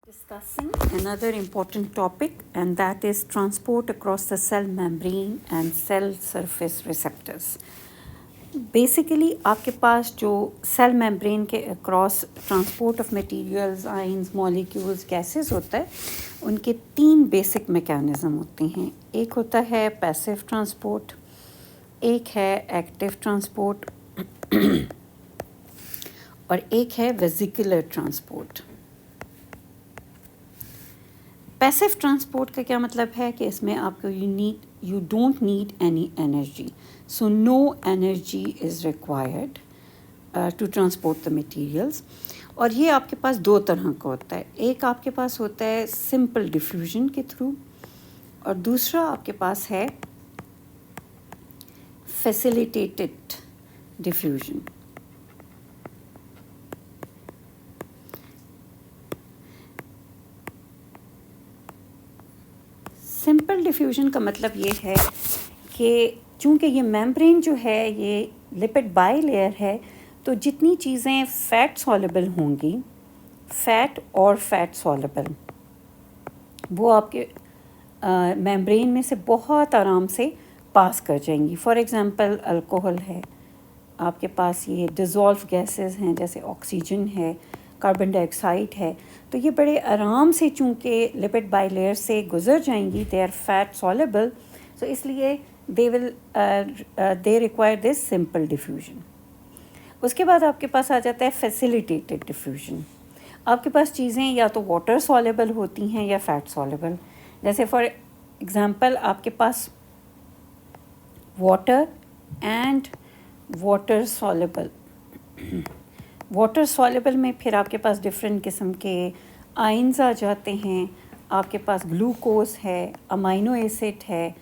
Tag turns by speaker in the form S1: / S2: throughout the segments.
S1: Discussing another important topic, and that is transport across the cell membrane and cell surface receptors. Basically आपके पास जो cell membrane के across transport of materials, ions, molecules, gases होता है, उनके तीन basic mechanism होते हैं. एक होता है पैसिव ट्रांसपोर्ट, एक है एक्टिव ट्रांसपोर्ट और एक है वेसिकुलर ट्रांसपोर्ट. पैसिव ट्रांसपोर्ट का क्या मतलब है कि इसमें आपको you don't need any energy, so no energy is required to transport the materials. और ये आपके पास दो तरह का होता है. एक आपके पास होता है सिंपल डिफ्यूजन के थ्रू और दूसरा आपके पास है फैसिलिटेटेड डिफ्यूजन. सिंपल डिफ्यूजन का मतलब ये है कि चूँकि ये मेम्ब्रेन जो है ये लिपिड बाई लेयर है, तो जितनी चीज़ें फ़ैट सॉल्युबल होंगी, फ़ैट और फ़ैट सॉल्युबल, वो आपके मेम्ब्रेन में से बहुत आराम से पास कर जाएंगी. फॉर एग्ज़ाम्पल अल्कोहल है, आपके पास ये डिज़ोल्व गैसेस हैं जैसे ऑक्सीजन है, कार्बन डाइऑक्साइड है, तो ये बड़े आराम से चूँकि लिपिड बाई लेयर से गुज़र जाएंगी, दे आर फैट सॉल्युबल, सो इसलिए they require this simple diffusion. उसके बाद आपके पास आ जाता है फैसिलिटेटेड डिफ्यूजन. आपके पास चीज़ें या तो वाटर सॉल्युबल होती हैं या फैट सॉल्युबल. जैसे फॉर एग्ज़ाम्पल आपके पास water and water soluble. Water soluble में फिर आपके पास डिफरेंट किस्म के आयंस आ जाते हैं. आपके पास ग्लूकोज है, अमाइनो एसिड है,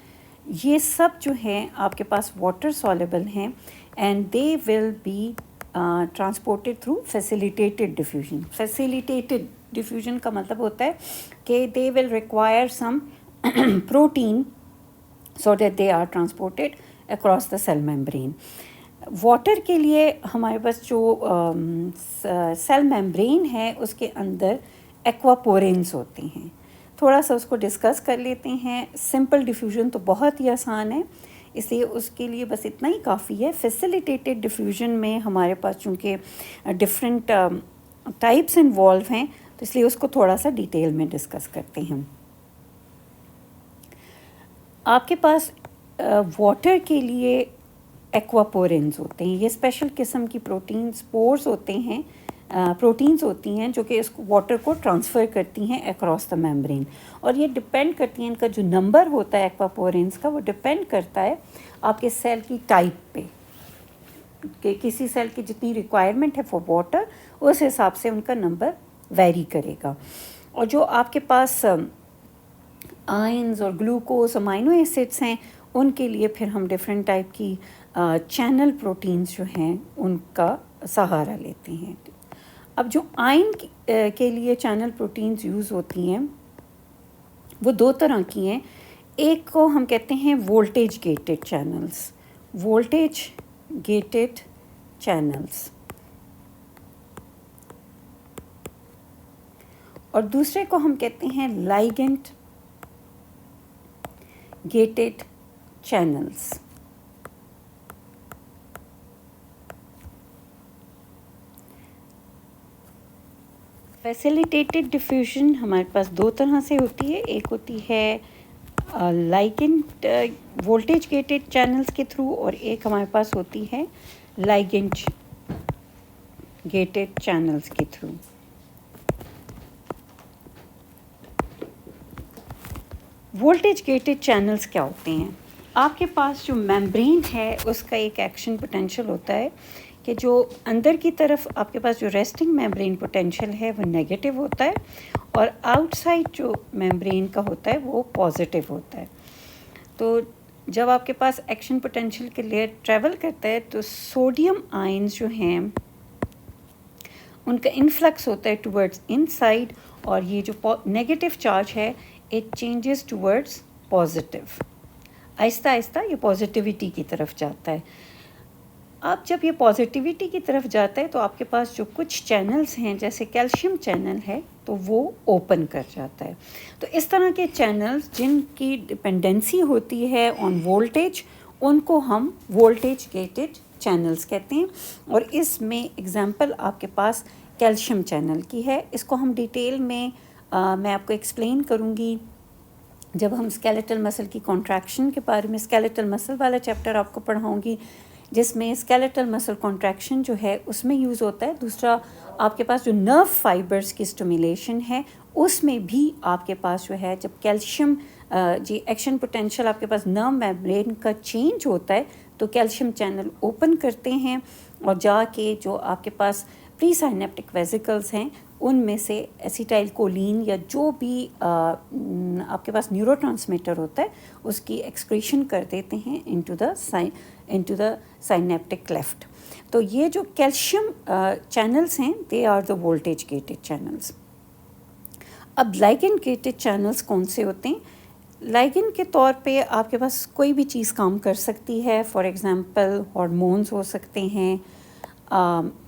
S1: ये सब जो हैं आपके पास वाटर सॉल्युबल हैं and they will be transported through facilitated diffusion. Facilitated diffusion का मतलब होता है कि they will require some protein so that they are transported across the cell membrane. Water के लिए हमारे पास जो सेल मेम्ब्रेन है उसके अंदर एक्वापोरेंस होते हैं. थोड़ा सा उसको डिस्कस कर लेते हैं. सिंपल डिफ्यूजन तो बहुत ही आसान है, इसलिए उसके लिए बस इतना ही काफ़ी है. फैसिलिटेटेड डिफ्यूजन में हमारे पास चूँकि डिफरेंट टाइप्स इन्वॉल्व हैं, तो इसलिए उसको थोड़ा सा डिटेल में डिस्कस करते हैं. आपके पास वाटर के लिए एक्वापोरेंस होते हैं. ये स्पेशल किस्म की प्रोटीन स्पोर्स होते हैं, प्रोटीन्स होती हैं जो कि इस वाटर को ट्रांसफ़र करती हैं अक्रॉस द मेम्ब्रेन. और ये डिपेंड करती हैं, इनका जो नंबर होता है एक्वापोरेंस का, वो डिपेंड करता है आपके सेल की टाइप पे, कि किसी सेल की जितनी रिक्वायरमेंट है फॉर वाटर, उस हिसाब से उनका नंबर वेरी करेगा. और जो आपके पास आयंस और ग्लूकोज, अमाइनो एसिड्स हैं, उनके लिए फिर हम डिफरेंट टाइप की चैनल प्रोटीन्स जो हैं उनका सहारा लेते हैं. अब जो आयन के लिए चैनल प्रोटीन्स यूज़ होती हैं वो दो तरह की हैं. एक को हम कहते हैं voltage gated channels, voltage gated channels, और दूसरे को हम कहते हैं ligand gated channels. Facilitated diffusion हमारे पास दो तरह से होती है. एक होती है लाइगेंड वोल्टेज गेटेड चैनल्स के थ्रू, और एक हमारे पास होती है लाइगेंड गेटेड चैनल्स के थ्रू. वोल्टेज गेटेड चैनल्स क्या होते हैं? आपके पास जो मेम्ब्रेन है उसका एक एक्शन पोटेंशियल होता है कि जो अंदर की तरफ आपके पास जो रेस्टिंग मेम्ब्रेन पोटेंशियल है वो नेगेटिव होता है, और आउटसाइड जो मेम्ब्रेन का होता है वो पॉजिटिव होता है. तो जब आपके पास एक्शन पोटेंशियल के लेयर ट्रैवल करता है तो सोडियम आयंस जो हैं उनका इन्फ्लक्स होता है टुवर्ड्स इनसाइड, और ये जो नेगेटिव चार्ज है it changes towards positive. Aahista Aahista ये पॉजिटिविटी की तरफ जाता है. अब जब ये पॉजिटिविटी की तरफ जाता है तो आपके पास जो कुछ चैनल्स हैं जैसे कैल्शियम चैनल है तो वो ओपन कर जाता है। तो इस तरह के चैनल्स जिनकी डिपेंडेंसी होती है ऑन वोल्टेज, उनको हम वोल्टेज गेटेड चैनल्स कहते हैं। और इसमें एग्जांपल आपके पास कैल्शियम चैनल की है। इसको हम डिटेल में मैं आपको एक्सप्लेन करूँगी जब हम स्केलेटल मसल की कॉन्ट्रैक्शन के बारे में, स्केलेटल मसल वाला चैप्टर आपको पढ़ाऊँगी, जिसमें स्केलेटल मसल कॉन्ट्रैक्शन जो है उसमें यूज़ होता है। दूसरा आपके पास जो नर्व फाइबर्स की स्टिमुलेशन है उसमें भी आपके पास जो है जब कैल्शियम जी एक्शन पोटेंशियल आपके पास नर्व मेम्ब्रेन का चेंज होता है तो कैल्शियम चैनल ओपन करते हैं और जाके जो आपके पास प्री साइनेप्टिक वेसिकल्स हैं उनमें से एसिटाइल कोलिन या जो भी आपके पास न्यूरोट्रांसमीटर होता है उसकी एक्सक्रीशन कर देते हैं इनटू द साइनेप्टिक क्लेफ्ट। तो ये जो कैल्शियम चैनल्स हैं they are the voltage gated channels. अब लाइगेंड गेटेड चैनल्स कौन से होते हैं? लाइगेंड के तौर पे आपके पास कोई भी चीज़ काम कर सकती है। फॉर एग्ज़ाम्पल हार्मोन्स हो सकते हैं,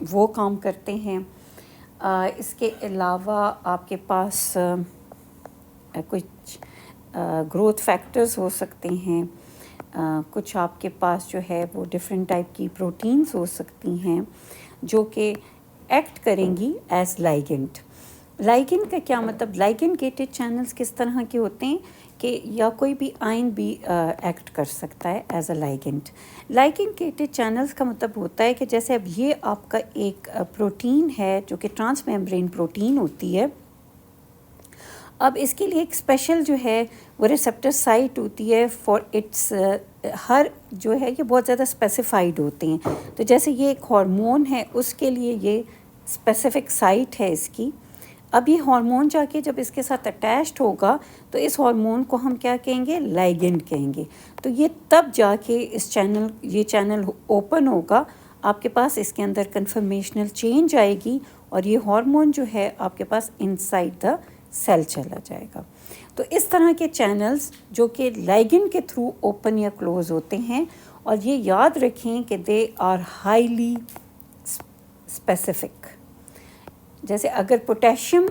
S1: वो काम करते हैं। इसके अलावा आपके पास कुछ ग्रोथ फैक्टर्स हो सकते हैं, कुछ आपके पास जो है वो डिफरेंट टाइप की प्रोटीन्स हो सकती हैं जो कि एक्ट करेंगी एज लाइगेंड। लाइगेंड का क्या मतलब? लाइगेंड गेटेड चैनल्स किस तरह के होते हैं कि या कोई भी आयन भी एक्ट कर सकता है as a ligand. Ligand gated channels का मतलब होता है कि जैसे अब ये आपका एक प्रोटीन है जो कि ट्रांस मेम्ब्रेन प्रोटीन होती है। अब इसके लिए एक स्पेशल जो है वो रिसेप्टर साइट होती है फॉर इट्स, हर जो है ये बहुत ज़्यादा स्पेसिफाइड होते हैं। तो जैसे ये एक हार्मोन है उसके लिए ये स्पेसिफिक साइट है इसकी। अब ये हार्मोन जाके जब इसके साथ अटैच्ड होगा तो इस हार्मोन को हम क्या कहेंगे? लाइगेंड कहेंगे। तो ये तब जाके ये चैनल ओपन होगा, आपके पास इसके अंदर कन्फर्मेशनल चेंज आएगी और ये हार्मोन जो है आपके पास इनसाइड द सेल चला जाएगा। तो इस तरह के चैनल्स जो कि लाइगेंड के थ्रू ओपन या क्लोज होते हैं, और ये याद रखें कि दे आर हाईली स्पेसिफिक। जैसे अगर पोटेशियम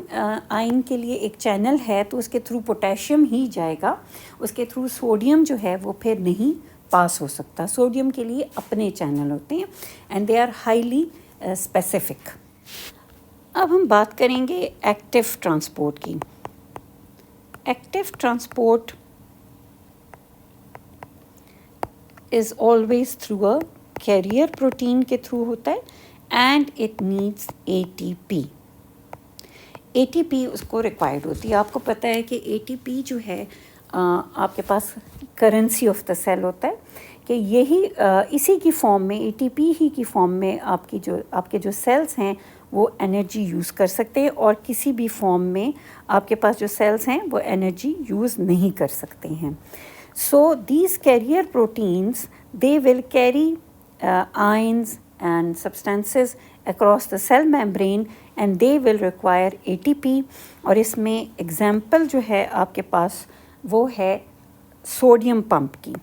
S1: आयन के लिए एक चैनल है तो उसके थ्रू पोटेशियम ही जाएगा, उसके थ्रू सोडियम जो है वो फिर नहीं पास हो सकता। सोडियम के लिए अपने चैनल होते हैं and they are highly specific. अब हम बात करेंगे एक्टिव ट्रांसपोर्ट की। Active transport is always through a carrier protein के थ्रू होता है and it needs ATP। ATP उसको रिक्वायर्ड होती है। आपको पता है कि ATP जो है आपके पास करेंसी ऑफ द सेल होता है कि यही इसी की फॉर्म में, ATP ही की फॉर्म में आपके जो सेल्स हैं वो एनर्जी यूज़ कर सकते हैं और किसी भी फॉर्म में आपके पास जो सेल्स हैं वो एनर्जी यूज़ नहीं कर सकते हैं। So these carrier proteins they will carry ions and substances across the cell membrane and they will require ATP। और इसमें एग्जाम्पल जो है आपके पास वो है सोडियम पंप की।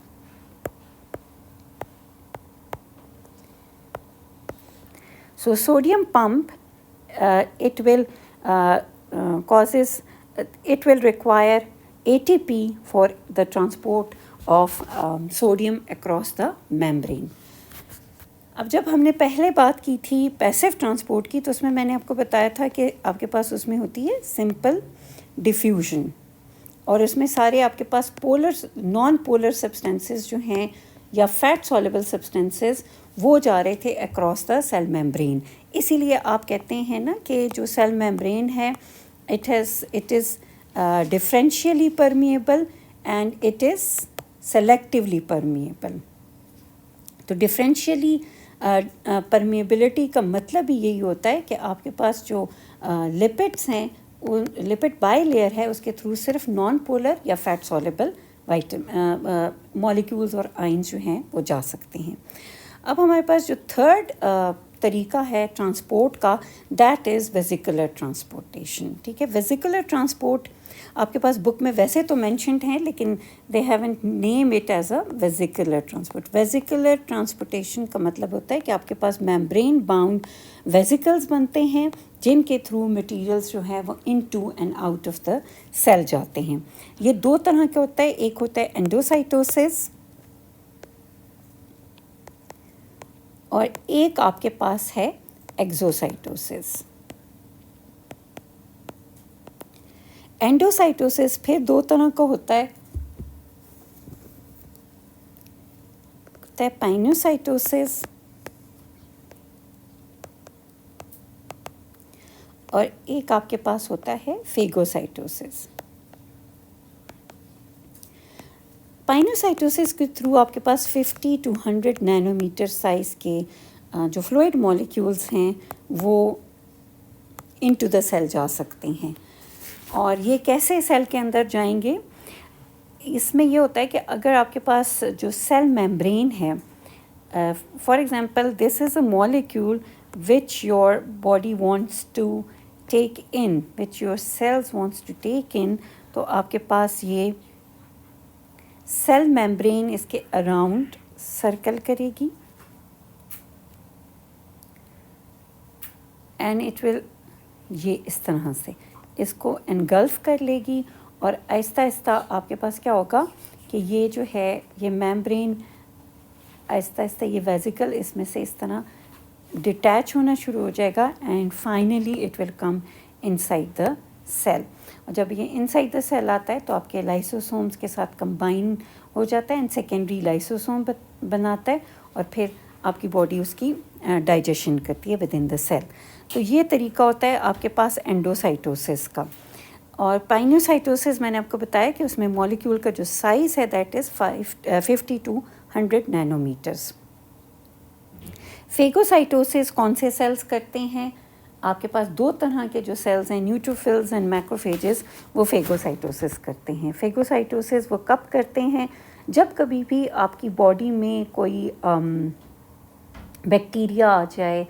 S1: So sodium pump it will require ATP for the transport of sodium across the membrane। अब जब हमने पहले बात की थी पैसिव ट्रांसपोर्ट की तो उसमें मैंने आपको बताया था कि आपके पास उसमें होती है सिंपल डिफ्यूजन, और इसमें सारे आपके पास नॉन पोलर सब्सटेंसेस जो हैं या फैट सॉल्युबल सब्सटेंसेस वो जा रहे थे अक्रॉस द सेल मेम्ब्रेन। इसीलिए आप कहते हैं ना कि जो सेल मेम्ब्रेन है it is differentially permeable and it is selectively permeable. तो डिफरेंशियली परमिएबिलिटी का भी यही होता है कि आपके पास जो लिपिड्स हैं, लिपिड बाई लेयर है, उसके थ्रू सिर्फ नॉन पोलर या फैट सॉल्युबल मॉलिक्यूल्स और आयंस जो हैं वो जा सकते हैं। अब हमारे पास जो थर्ड तरीका है ट्रांसपोर्ट का, दैट इज़ वेसिकुलर ट्रांसपोर्टेशन। ठीक है, वेसिकुलर ट्रांसपोर्ट आपके पास बुक में वैसे तो मेंशन्ड हैं, लेकिन they haven't name it as a vesicular transport. Vesicular transportation का मतलब होता है कि आपके पास मेम्ब्रेन बाउंड वेसिकल्स बनते हैं जिनके थ्रू मटेरियल्स जो है वो into and out of the cell जाते हैं। ये दो तरह के होता है, एक होता है एंडोसाइटोसिस और एक आपके पास है एक्सोसाइटोसिस। एंडोसाइटोसिस फिर दो तरह का होता है पाइनोसाइटोसिस और एक आपके पास होता है फेगोसाइटोसिस। पाइनोसाइटोसिस के थ्रू आपके पास 50 to 100 नैनोमीटर साइज़ के जो फ्लूइड मॉलिक्यूल्स हैं वो इनटू द सेल जा सकते हैं। और ये कैसे सेल के अंदर जाएंगे, इसमें ये होता है कि अगर आपके पास जो सेल मेम्ब्रेन है, for example this is a molecule which your body wants to take in, which your cells wants to take in, तो आपके पास ये सेल मेम्ब्रेन इसके अराउंड सर्कल करेगी एंड इट विल, ये इस तरह से इसको एनगल्फ कर लेगी और आहिस्ता आहिस्ता आपके पास क्या होगा कि ये जो है ये मेम्ब्रेन आहिस्ता आहिस्ता ये वेसिकल इसमें से इस तरह डिटैच होना शुरू हो जाएगा and finally it will come inside the cell. और जब ये इनसाइड द सेल आता है तो आपके लाइसोसोम्स के साथ कंबाइन हो जाता है एंड सेकेंडरी लाइसोसोम बनाता है और फिर आपकी बॉडी उसकी डाइजेशन करती है विद इन द सेल। तो ये तरीका होता है आपके पास एंडोसाइटोसिस का। और पाइनोसाइटोसिस मैंने आपको बताया कि उसमें मॉलिक्यूल का जो साइज़ है that is 50 to 100 nanometers. Phagocytosis कौन से सेल्स करते हैं, आपके पास दो तरह के जो सेल्स हैं न्यूट्रोफिल्स एंड मैक्रोफेजेस, वो फेगोसाइटोसिस करते हैं। फेगोसाइटोसिस वो कब करते हैं, जब कभी भी आपकी बॉडी में कोई बैक्टीरिया आ जाए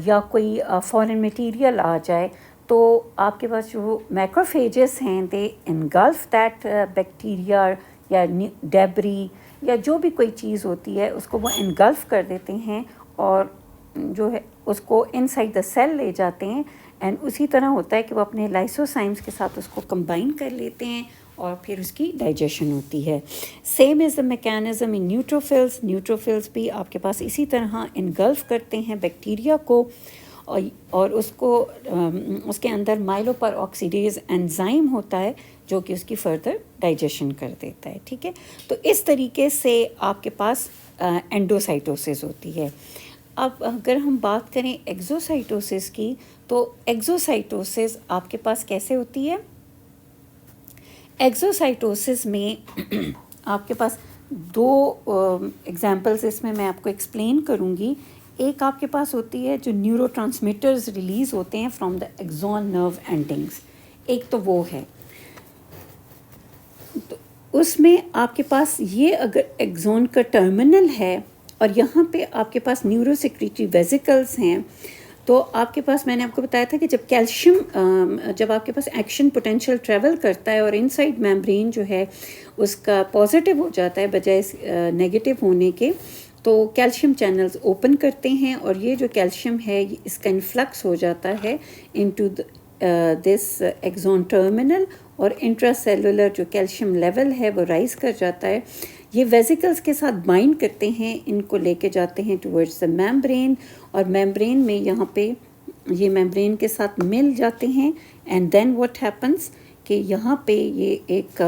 S1: या कोई फॉरेन मटेरियल आ जाए तो आपके पास जो मैक्रोफेजेस हैं दे इनगल्फ दैट बैक्टीरिया या डेब्री या जो भी कोई चीज़ होती है उसको वो इनगल्फ कर देते हैं और जो है उसको इनसाइड द सेल ले जाते हैं एंड उसी तरह होता है कि वो अपने लाइसोसाइम्स के साथ उसको कंबाइन कर लेते हैं और फिर उसकी डाइजेशन होती है। Same is the mechanism in neutrophils. Neutrophils भी आपके पास इसी तरह इनगल्फ करते हैं बैक्टीरिया को और उसको उसके अंदर माइलोपर ऑक्सीडेज एंजाइम होता है जो कि उसकी फर्दर डाइजेशन कर देता है। ठीक है, तो इस तरीके से आपके पास एंडोसाइटोसिस होती है। अब अगर हम बात करें एक्सोसाइटोसिस की, तो एक्सोसाइटोसिस आपके पास कैसे होती है। एक्सोसाइटोसिस में आपके पास दो एग्जांपल्स इसमें मैं आपको एक्सप्लेन करूँगी। एक आपके पास होती है जो न्यूरोट्रांसमीटर्स रिलीज़ होते हैं from the axon nerve endings, एक तो वो है। तो उसमें आपके पास ये अगर एक्सॉन का टर्मिनल है और यहाँ पे आपके पास न्यूरोसेक्रेटरी वेसिकल्स हैं, तो आपके पास मैंने आपको बताया था कि जब कैल्शियम जब आपके पास एक्शन पोटेंशियल ट्रेवल करता है और इनसाइड मेम्ब्रेन जो है उसका पॉजिटिव हो जाता है बजाय नेगेटिव होने के, तो कैल्शियम चैनल्स ओपन करते हैं और ये जो कैल्शियम है इसका इन्फ्लक्स हो जाता है इनटू दिस एक्सॉन टर्मिनल और इंट्रासेलुलर जो कैल्शियम लेवल है वो राइज कर जाता है। ये वेसिकल्स के साथ बाइंड करते हैं, इनको लेके जाते हैं टुवर्ड्स द मेम्ब्रेन और मेम्ब्रेन में यहाँ पे ये मेम्ब्रेन के साथ मिल जाते हैं एंड देन व्हाट हैपन्स कि यहाँ पे ये एक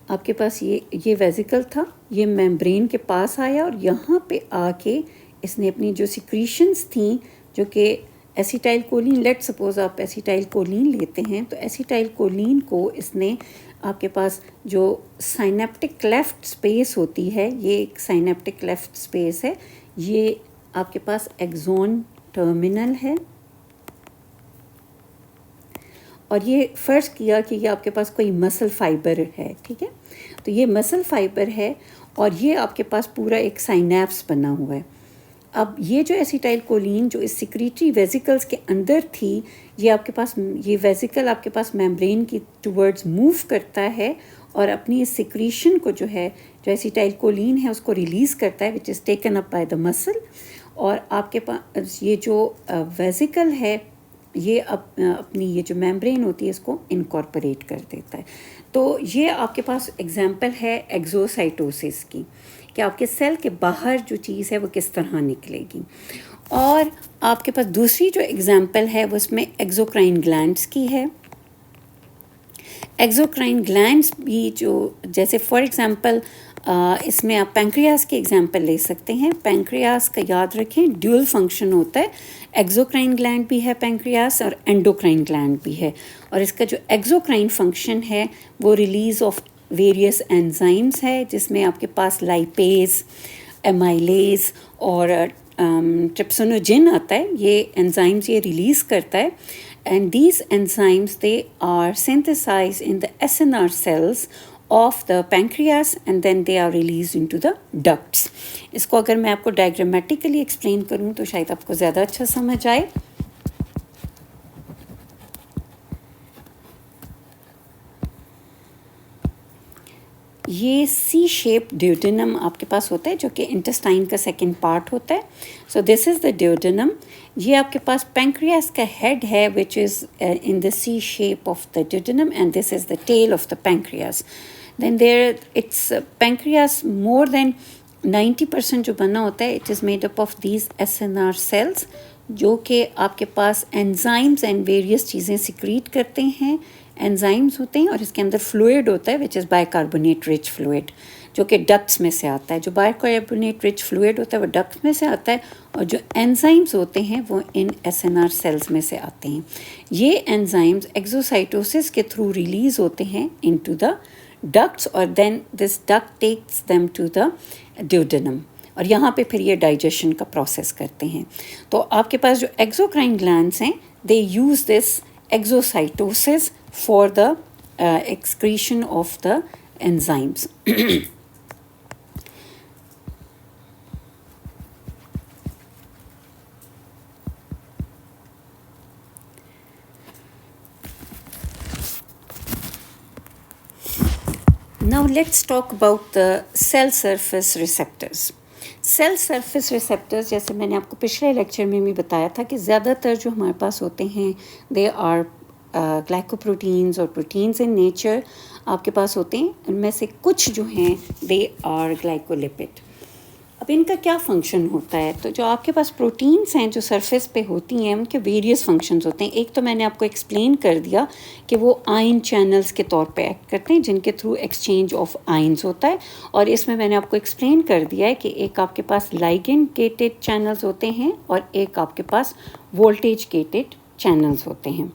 S1: आपके पास ये वेसिकल था, ये मेम्ब्रेन के पास आया और यहाँ पे आके इसने अपनी जो सिक्रीशंस थी जो कि एसिटाइल कोलिन, लेट सपोज आप एसिटाइल कोलिन लेते हैं तो एसिटाइल कोलिन को इसने आपके पास जो साइनेप्टिक क्लेफ्ट स्पेस होती है, ये एक साइनेप्टिक क्लेफ्ट स्पेस है, ये आपके पास एक्सॉन टर्मिनल है और ये फ़र्ज़ किया कि ये आपके पास कोई मसल फाइबर है। ठीक है, तो ये मसल फाइबर है और ये आपके पास पूरा एक साइनेप्स बना हुआ है अब ये जो एसिटाइल कोलिन जो इस सिक्रीटरी वेसिकल्स के अंदर थी, ये आपके पास, ये वेसिकल आपके पास मेम्ब्रेन की टुवर्ड्स मूव करता है और अपनी इस सिक्रीशन को जो है, जो एसिटाइल कोलिन है उसको रिलीज़ करता है, which is taken up by the muscle. और आपके पास ये जो वेसिकल है ये अपनी ये जो मेम्ब्रेन होती है इसको इनकॉर्पोरेट कर देता है। तो ये आपके पास एग्जांपल है एक्सोसाइटोसिस की, कि आपके सेल के बाहर जो चीज़ है वो किस तरह निकलेगी। और आपके पास दूसरी जो एग्जांपल है वो इसमें एक्सोक्राइन ग्लैंड्स की है। एक्सोक्राइन ग्लैंड्स भी जो, जैसे फॉर एग्जांपल इसमें आप पैंक्रियास की एग्जांपल ले सकते हैं। पैंक्रियास का याद रखें ड्यूल फंक्शन होता है, एक्सोक्राइन ग्लैंड भी है पैंक्रियास और एंडोक्राइन ग्लैंड भी है। और इसका जो एक्सोक्राइन फंक्शन है वो रिलीज़ ऑफ वेरियस एंजाइम्स है, जिसमें आपके पास लाइपेज, एमाइलेज और ट्रिप्सिनोजिन आता है। ये एंजाइम्स ये रिलीज़ करता है, and these enzymes they are synthesized in the SNR cells of the pancreas and then they are released into the ducts. इसको अगर मैं आपको डायग्रामेटिकली एक्सप्लेन करूँ तो शायद आपको ज़्यादा अच्छा समझ आए। ये सी शेप ड्यूडेनम आपके पास होता है जो कि इंटेस्टाइन का सेकंड पार्ट होता है। So this is the duodenum. ये आपके पास पैंक्रियास का हेड है which is in the C shape of the duodenum and this is the tail of the pancreas. Then there it's pancreas more than 90% जो बना होता है it is made up of these SNR cells, जो कि आपके पास enzymes and various चीज़ें secrete करते हैं। एंजाइम्स होते हैं और इसके अंदर फ्लूइड होता है which is bicarbonate rich fluid, जो कि डक्ट्स में से आता है। जो बाइकार्बोनेट रिच फ्लूइड होता है वो डक्ट्स में से आता है और जो एंजाइम्स होते हैं वो इन SNR सेल्स में से आते हैं। ये एंजाइम्स एक्सोसाइटोसिस के थ्रू रिलीज़ होते हैं इनटू द डक्ट्स और then this duct takes them to the duodenum और यहाँ पे फिर ये डाइजेशन का प्रोसेस करते हैं। तो आपके पास जो एक्सोक्राइन ग्लैंड्स हैं they use this exocytosis for the excretion of the enzymes. Now let's talk about the cell surface receptors. Cell surface receptors, जैसे मैंने आपको पिछले लेक्चर में भी बताया था कि ज़्यादातर जो हमारे पास होते हैं दे आर ग्लाइकोप्रोटीन्स और प्रोटीन्स इन नेचर आपके पास होते हैं। इनमें से कुछ जो हैं दे आर ग्लाइकोलिपिड। अब इनका क्या फंक्शन होता है, तो जो आपके पास प्रोटीन्स हैं जो सरफेस पे होती हैं उनके वेरियस फंक्शंस होते हैं। एक तो मैंने आपको एक्सप्लेन कर दिया कि वो आयन चैनल्स के तौर पे एक्ट करते हैं जिनके थ्रू एक्सचेंज ऑफ आयन्स होता है। और इसमें मैंने आपको एक्सप्लेन कर दिया है कि एक आपके पास लाइगेंड गेटेड चैनल्स होते हैं और एक आपके पास वोल्टेज गेटेड चैनल्स होते हैं।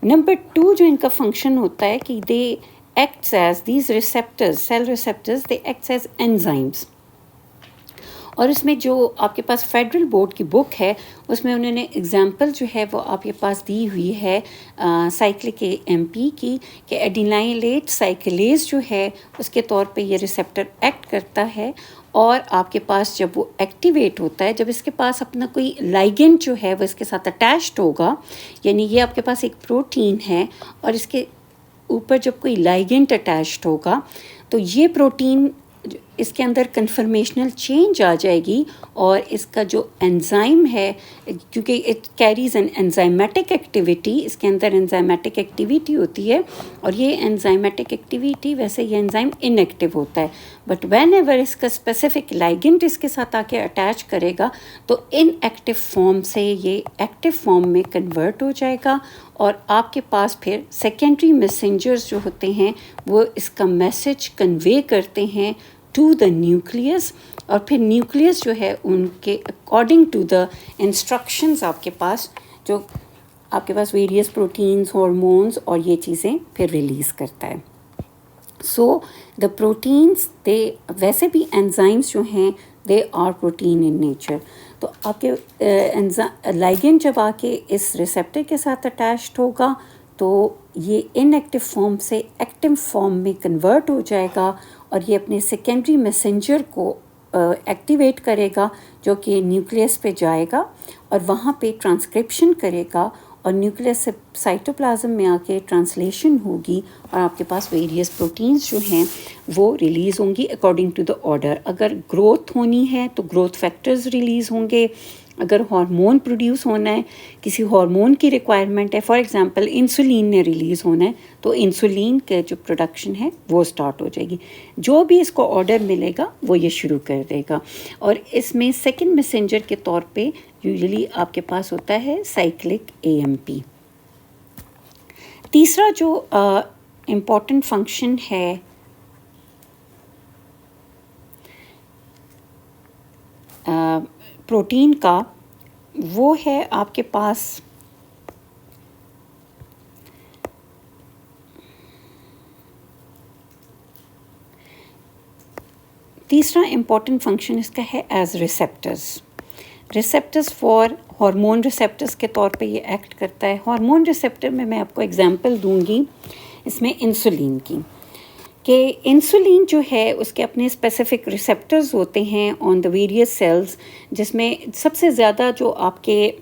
S1: नंबर 2 जो इनका फंक्शन होता है कि they acts as these receptors, cell receptors, they acts as enzymes. और इसमें जो आपके पास फेडरल बोर्ड की बुक है उसमें उन्होंने एग्जांपल जो है वो आपके पास दी हुई है साइक्लिक एमपी की, कि एडिनाइलेट साइक्लेज जो है उसके तौर पे ये रिसेप्टर एक्ट करता है। और आपके पास जब वो एक्टिवेट होता है, जब इसके पास अपना कोई लाइगेंड जो है वो इसके साथ अटैच्ड होगा, यानी ये आपके पास एक प्रोटीन है और इसके ऊपर जब कोई लाइगेंड अटैच्ड होगा तो ये प्रोटीन इसके अंदर कन्फर्मेशनल चेंज आ जाएगी और इसका जो एंजाइम है, क्योंकि it carries an enzymatic activity, इसके अंदर एंजाइमेटिक एक्टिविटी होती है और ये एंजाइमेटिक एक्टिविटी, वैसे ये एंजाइम इनएक्टिव होता है, बट व्हेन एवर इसका स्पेसिफिक लाइगेंड इसके साथ आके अटैच करेगा तो इनएक्टिव फॉर्म से ये एक्टिव फॉर्म में कन्वर्ट हो जाएगा और आपके पास फिर सेकेंडरी मैसेंजर्स जो होते हैं वो इसका मैसेज कन्वे करते हैं टू द न्यूक्लियस और फिर न्यूक्लियस जो है उनके अकॉर्डिंग टू द इंस्ट्रक्शंस आपके पास वेरियस प्रोटीन्स, हार्मोन्स और ये चीज़ें फिर रिलीज़ करता है। सो द प्रोटीन्स दे, वैसे भी एंजाइम्स जो हैं they are protein in nature. तो आपके लाइगेंड जब आके इस रिसेप्टर के साथ अटैच्ड होगा तो ये इनएक्टिव फॉर्म से एक्टिव फॉर्म में कन्वर्ट हो जाएगा और ये अपने सेकेंडरी मैसेंजर को एक्टिवेट करेगा, जो कि न्यूक्लियस पे जाएगा और वहाँ पे ट्रांसक्रिप्शन करेगा और न्यूक्लियस से साइटोप्लाज्म में आके ट्रांसलेशन होगी और आपके पास वेरियस प्रोटीन्स जो हैं वो रिलीज़ होंगी अकॉर्डिंग टू द ऑर्डर। अगर ग्रोथ होनी है तो ग्रोथ फैक्टर्स रिलीज़ होंगे, अगर हार्मोन प्रोड्यूस होना है, किसी हार्मोन की रिक्वायरमेंट है, फॉर एग्जांपल इंसुलिन ने रिलीज़ होना है तो इंसुलिन के जो प्रोडक्शन है वो स्टार्ट हो जाएगी। जो भी इसको ऑर्डर मिलेगा वो ये शुरू कर देगा। और इसमें सेकंड मैसेंजर के तौर पे यूजुअली आपके पास होता है साइक्लिक एएमपी। तीसरा जो इम्पॉर्टेंट फंक्शन है प्रोटीन का, वो है आपके पास तीसरा इम्पॉर्टेंट फंक्शन इसका है as receptors for hormone receptors के तौर पे ये एक्ट करता है। हार्मोन रिसेप्टर में मैं आपको एग्जांपल दूंगी इसमें इंसुलिन की, कि इंसुलिन जो है उसके अपने स्पेसिफिक रिसेप्टर्स होते हैं ऑन द वेरियस सेल्स, जिसमें सबसे ज़्यादा जो आपके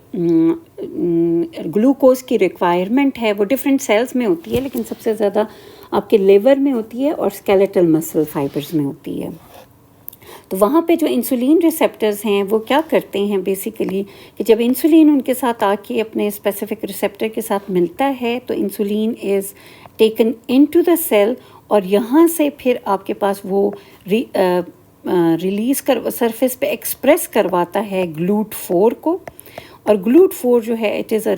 S1: ग्लूकोज की रिक्वायरमेंट है वो डिफरेंट सेल्स में होती है, लेकिन सबसे ज़्यादा आपके लिवर में होती है और स्केलेटल मसल फाइबर्स में होती है। तो वहाँ पे जो इंसुलिन रिसेप्टर्स हैं वो क्या करते हैं बेसिकली कि जब इंसुलिन उनके साथ आके अपने स्पेसिफिक रिसेप्टर के साथ मिलता है तो insulin is taken into the cell और यहाँ से फिर आपके पास वो रिलीज़ कर सरफेस पे एक्सप्रेस करवाता है GLUT4 को। और GLUT4 जो है it is a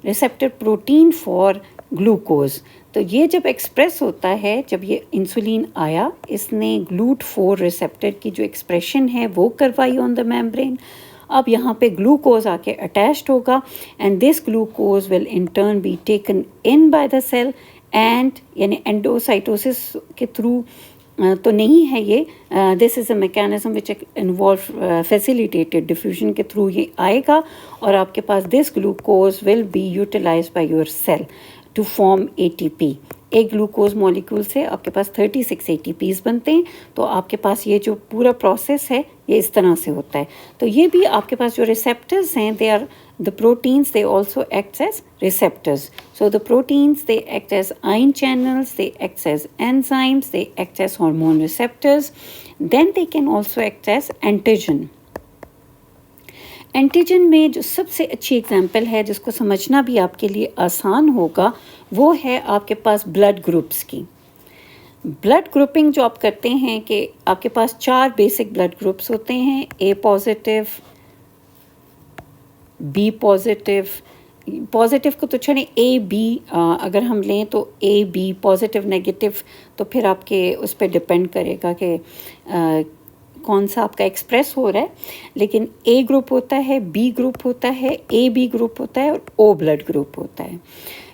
S1: receptor protein for glucose. तो ये जब एक्सप्रेस होता है, जब ये इंसुलिन आया इसने GLUT4 रिसेप्टर की जो एक्सप्रेशन है वो करवाई ऑन द मेम्ब्रेन। अब यहाँ पे ग्लूकोज आके अटैच्ड होगा and this glucose will in turn be taken in by the cell and यानी एंडोसाइटोसिस के थ्रू तो नहीं है ये, this is a mechanism which involve facilitated diffusion के थ्रू ये आएगा और आपके पास this glucose will be utilised by your cell to form ATP। एक ग्लूकोज मॉलिक्यूल से आपके पास 36 ATPs बनते हैं। तो आपके पास ये जो पूरा प्रोसेस है ये इस तरह से होता है। तो ये भी आपके पास जो रिसेप्टर्स हैं they are the proteins, they also act as receptors. So the proteins, they act as ion channels, they act as enzymes, they act as hormone receptors. Then they can also act as antigen. Antigen में जो सबसे अच्छी example है जिसको समझना भी आपके लिए आसान होगा वो है आपके पास ब्लड ग्रुप्स की। ब्लड ग्रुपिंग जो आप करते हैं कि आपके पास 4 बेसिक ब्लड ग्रुप्स होते हैं, A पॉजिटिव, B पॉजिटिव को तो छोड़ें, AB अगर हम लें तो AB पॉजिटिव नेगेटिव, तो फिर आपके उस पर डिपेंड करेगा कि कौन सा आपका एक्सप्रेस हो रहा है। लेकिन A ग्रुप होता है, B ग्रुप होता है, AB ग्रुप होता है और O ब्लड ग्रुप होता है।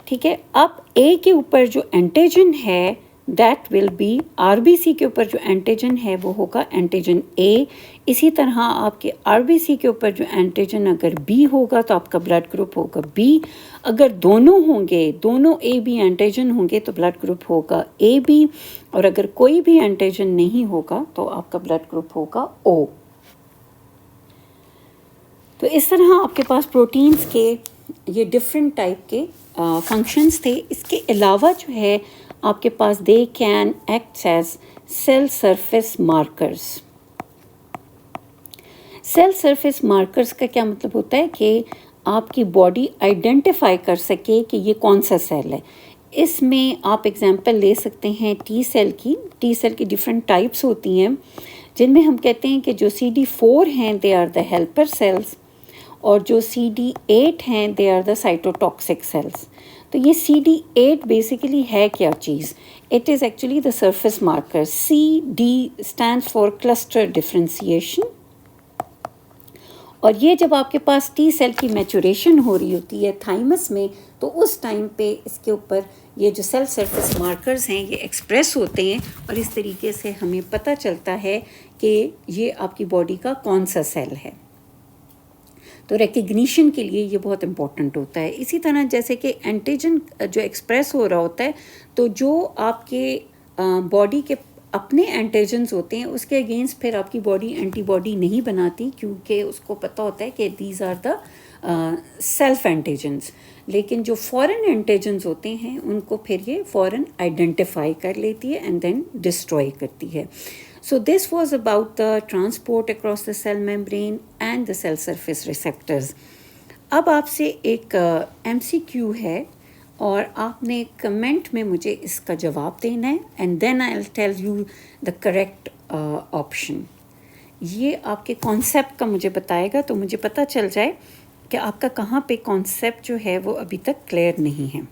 S1: ठीक है, अब A के ऊपर जो एंटीजन है दैट विल बी, RBC के ऊपर जो एंटीजन है वो होगा एंटीजन A। इसी तरह आपके RBC के ऊपर जो एंटीजन अगर B होगा तो आपका ब्लड ग्रुप होगा B। अगर दोनों होंगे, दोनों AB एंटीजन होंगे तो ब्लड ग्रुप होगा AB, और अगर कोई भी एंटीजन नहीं होगा तो आपका ब्लड ग्रुप होगा O। तो इस तरह आपके पास प्रोटीन्स के ये डिफरेंट टाइप के फंक्शंस थे। इसके अलावा जो है आपके पास they can act as cell surface markers. Cell surface markers का क्या मतलब होता है कि आपकी बॉडी आइडेंटिफाई कर सके कि ये कौन सा सेल है। इसमें आप एग्जांपल ले सकते हैं टी सेल की। टी सेल की डिफरेंट टाइप्स होती हैं जिनमें हम कहते हैं कि जो CD4 हैं they are the helper cells और जो CD8 हैं they are the cytotoxic cells. तो ये CD8 बेसिकली है क्या चीज़? It is actually the surface marker. CD stands for cluster differentiation. और ये जब आपके पास टी सेल की मैचुरेशन हो रही होती है थाइमस में, तो उस टाइम पे इसके ऊपर ये जो सेल सरफेस मार्कर्स हैं ये एक्सप्रेस होते हैं और इस तरीके से हमें पता चलता है कि ये आपकी बॉडी का कौन सा सेल है। तो रिकग्निशन के लिए ये बहुत इम्पोर्टेंट होता है। इसी तरह जैसे कि एंटीजन जो एक्सप्रेस हो रहा होता है, तो जो आपके बॉडी के अपने एंटीजन्स होते हैं उसके अगेंस्ट फिर आपकी बॉडी एंटीबॉडी नहीं बनाती, क्योंकि उसको पता होता है कि these are the self antigens. लेकिन जो फॉरेन एंटीजन्स होते हैं उनको फिर ये फ़ौरन आइडेंटिफाई कर लेती है एंड देन डिस्ट्रॉय करती है। So this was about the transport across the cell membrane and the cell surface receptors. अब आपसे एक MCQ है और आपने कमेंट में मुझे इसका जवाब देना है and then I will tell you the correct option. ये आपके कॉन्सेप्ट का मुझे बताएगा तो मुझे पता चल जाए कि आपका कहाँ पे कॉन्सेप्ट जो है वो अभी तक क्लियर नहीं है।